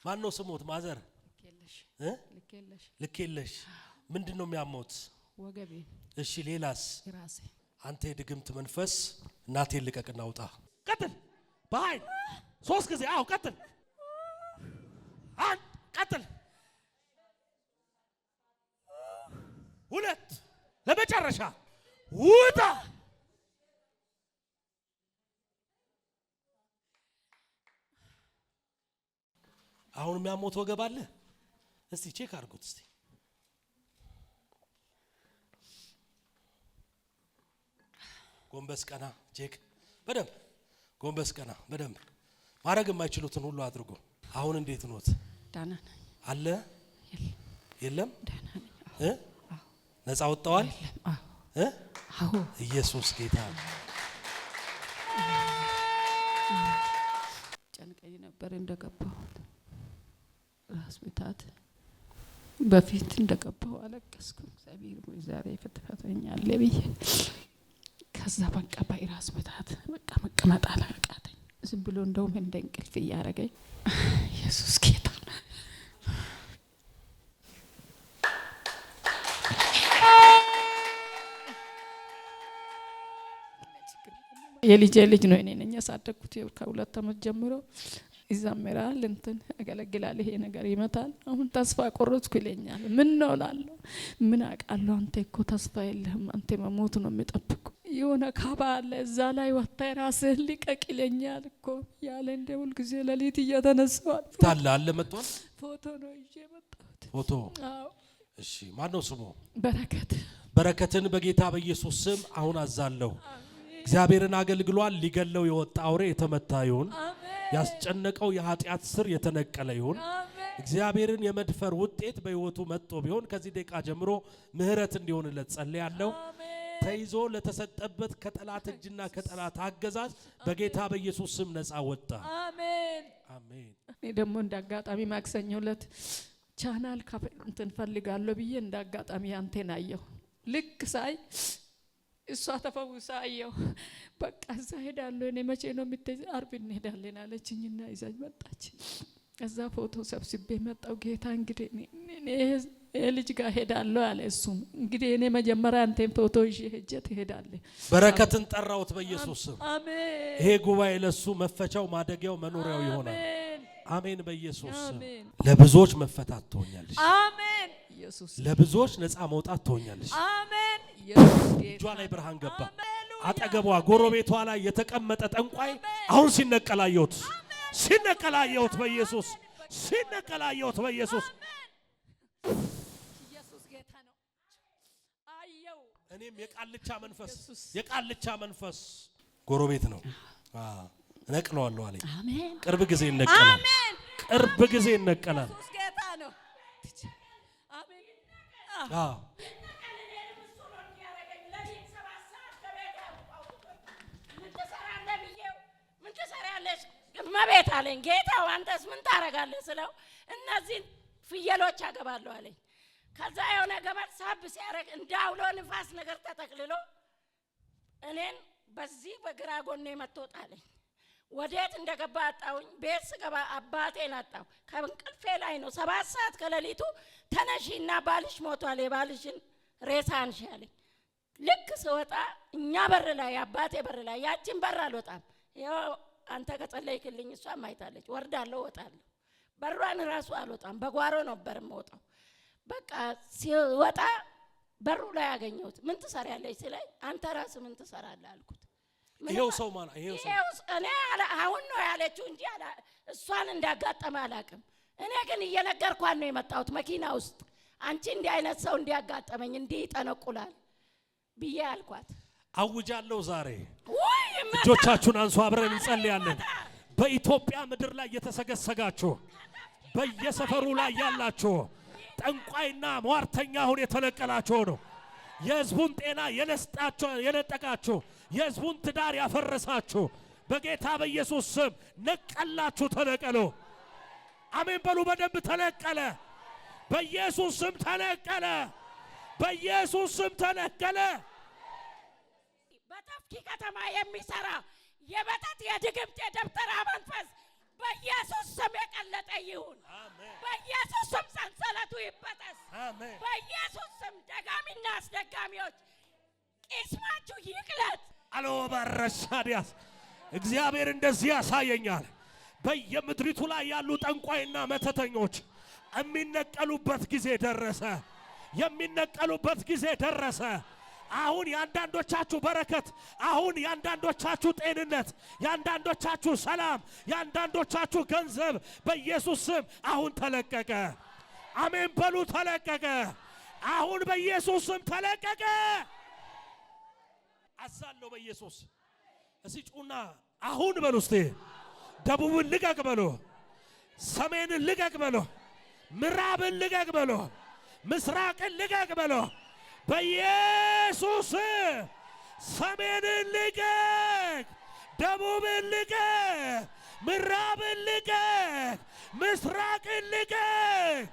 ማን ነው ስሞት? ማዘር ልኬለሽ ምንድነው የሚያሞት? ወገቤ። እሺ ሌላስ? ራሴ። አንተ የድግምት መንፈስ እናቴን ልቀቅና ውጣ። ቀጥል በኃይል 3 ጊዜ። አው ቀጥል። ቀጥል 2 ለመጨረሻ ውጣ። አሁን የሚያሞት ወገብ አለ? እስቲ ቼክ አድርጉት እስቲ። ጎንበስ ቀና ቼክ በደንብ ጎንበስ ቀና በደንብ ማድረግ የማይችሉትን ሁሉ አድርጉ። አሁን እንዴት ኖት? ዳና ነኝ። አለ የለም? ዳና ነኝ። ነፃ ወጣዋል? አዎ። ኢየሱስ ጌታ ነው። ጨንቀኝ ነበር እንደገባሁት ራስ ምታት በፊት እንደገባሁ አለቀስኩ። እግዚአብሔር ሆይ ዛሬ ፍትፈተኛል ለብዬ ከዛ በቃ በራስ ምታት በቃ መቀመጥ አላቃተኝ። ዝም ብሎ እንደውም እንደ እንቅልፍ እያረገኝ ኢየሱስ ጌታ ነው። የልጄ ልጅ ነው። እኔ ነኝ ያሳደግኩት ከ2 አመት ጀምሮ ይዘምራል እንትን ያገለግላል። ይሄ ነገር ይመታል። አሁን ተስፋ ቆርጥኩ ይለኛል። ምን ነው እላለሁ። ምን አውቃለሁ። አንተ እኮ ተስፋ የለህም። አንተ መሞት ነው የሚጠብቁ። የሆነ ካባ አለ እዛ ላይ ወጣ ራስህ ሊቀቅ ይለኛል እኮ ያለ እንደ ሁሉ ጊዜ ለሊት እየተነሳው ታላ አለ መጥቷል። ፎቶ ነው ይዤ መጣሁት። ፎቶ? አዎ። እሺ ማን ነው ስሙ? በረከት። በረከትን በጌታ በኢየሱስ ስም አሁን አዛለሁ። እግዚአብሔርን አገልግሏል። ሊገለው የወጣ አውሬ የተመታ ይሁን። ያስጨነቀው የኃጢአት ስር የተነቀለ ይሁን። እግዚአብሔርን የመድፈር ውጤት በህይወቱ መጥቶ ቢሆን ከዚህ ደቂቃ ጀምሮ ምህረት እንዲሆንለት ጸልያለሁ። ተይዞ ለተሰጠበት ከጠላት እጅና ከጠላት አገዛዝ በጌታ በኢየሱስ ስም ነፃ ወጣ። አሜን አሜን። እኔ ደግሞ እንዳጋጣሚ ማክሰኞ ዕለት ቻናል እንትን ፈልጋለሁ ብዬ እንዳጋጣሚ አንተን አየሁ። ልክ ሳይ እሷ ተፈውሳ አየሁ። በቃ እዛ ሄዳለሁ። እኔ መቼ ነው የምትሄጂው? አርብ እንሄዳለን አለችኝና ይዛኝ መጣች። እዛ ፎቶ ሰብስቤ መጣው። ጌታ እንግዲህ እኔ ልጅ ጋር ሄዳለሁ አለ። እሱም እንግዲህ እኔ መጀመሪያ አንተን ፎቶ ይዤ ሄጄ ትሄዳለህ። በረከትን ጠራውት በኢየሱስ ስም። አሜን። ይሄ ጉባኤ ለሱ መፈቻው ማደጊያው መኖሪያው ይሆናል። አሜን በኢየሱስ ስም። አሜን። ለብዙዎች መፈታት ትሆኛለሽ። አሜን ኢየሱስ። ለብዙዎች ነፃ መውጣት ትሆኛለሽ። አሜን ኢየሱስ። እጇ ላይ ብርሃን ገባ። አጠገቧ ጎረቤቷ ላይ የተቀመጠ ጠንቋይ አሁን ሲነቀላየውት ሲነቀላየውት በኢየሱስ ሲነቀላየውት በኢየሱስ። ኢየሱስ ጌታ ነው። አየው። እኔም የቃልቻ መንፈስ ጎረቤት ነው። ነቅለዋለሁ አለኝ። አሜን። ቅርብ ጊዜ ይነቀላል። አሜን። ቅርብ ጊዜ ይነቀላል። ኢየሱስ ጌታ ነው። አሜን። አዎ መቤት አለኝ። ጌታው አንተስ ምን ታረጋለህ ስለው እነዚህን ፍየሎች አገባለሁ አለኝ። ከዛ የሆነ ገመድ ሳብ ሲያረግ እንዳውሎ ንፋስ ነገር ተጠቅልሎ እኔን በዚህ በግራ ጎኔ መጥቶጣለኝ። ወዴት እንደገባ አጣውኝ። ቤት ስገባ አባቴን አጣው። ከእንቅልፌ ላይ ነው 7 ሰዓት ከሌሊቱ ተነሺና ባልሽ ሞቷል፣ የባልሽን ሬሳ አንሺ አለኝ። ልክ ስወጣ እኛ በር ላይ አባቴ በር ላይ ያቺን በር አልወጣም። ይኸው አንተ ከጸለይክልኝ እሷም አይታለች። ወርዳለሁ ወጣለሁ። በሯን ራሱ አልወጣም። በጓሮ ነበር የምወጣው። በቃ ሲወጣ በሩ ላይ ያገኘሁት። ምን ትሰሪያለሽ ሲለኝ አንተ ራስህ ምን ትሰራለህ አልኩት። ይሄው ሰው ማለት ይሄው ሰው እኔ አሁን ነው ያለችው እንጂ እሷን እንዳጋጠመ አላውቅም። እኔ ግን እየነገርኳት ነው የመጣሁት መኪና ውስጥ አንቺ እንዲህ አይነት ሰው እንዲያጋጠመኝ እንዲህ ይጠነቁላል ብዬ አልኳት። አውጃለሁ ዛሬ። እጆቻችሁን አንሱ፣ አብረን እንጸልያለን። በኢትዮጵያ ምድር ላይ የተሰገሰጋችሁ በየሰፈሩ ላይ ያላችሁ ጠንቋይና ሟርተኛ አሁን የተነቀላችሁ ነው። የህዝቡን ጤና የነጠቃችሁ የህዝቡን ትዳር ያፈረሳችሁ በጌታ በኢየሱስ ስም ነቀላችሁ፣ ተነቀሉ። አሜን በሉ። በደንብ ተነቀለ። በኢየሱስ ስም ተነቀለ። በኢየሱስ ስም ተነቀለ። በተፍኪ ከተማ የሚሰራ የበተት የድግምት የደብተራ መንፈስ በኢየሱስ ስም የቀለጠ ይሁን። አሎ በረሻዲያስ እግዚአብሔር እንደዚህ ያሳየኛል። በየምድሪቱ ላይ ያሉ ጠንቋይና መተተኞች የሚነቀሉበት ጊዜ ደረሰ። የሚነቀሉበት ጊዜ ደረሰ። አሁን ያንዳንዶቻችሁ በረከት፣ አሁን ያንዳንዶቻችሁ ጤንነት፣ ያንዳንዶቻችሁ ሰላም፣ ያንዳንዶቻችሁ ገንዘብ በኢየሱስ ስም አሁን ተለቀቀ። አሜን በሉ። ተለቀቀ። አሁን በኢየሱስ ስም ተለቀቀ። አዛለው በኢየሱስ እዚህ ጩና አሁን በሉ። እስቲ ደቡብን ልቀቅ በሉ፣ ሰሜንን ልቀቅ በሉ፣ ምዕራብን ልቀቅ በሉ፣ ምስራቅን ልቀቅ በሉ። በኢየሱስ ሰሜንን ልቀቅ፣ ደቡብን ልቀቅ፣ ምዕራብን ልቀቅ፣ ምስራቅን ልቀቅ።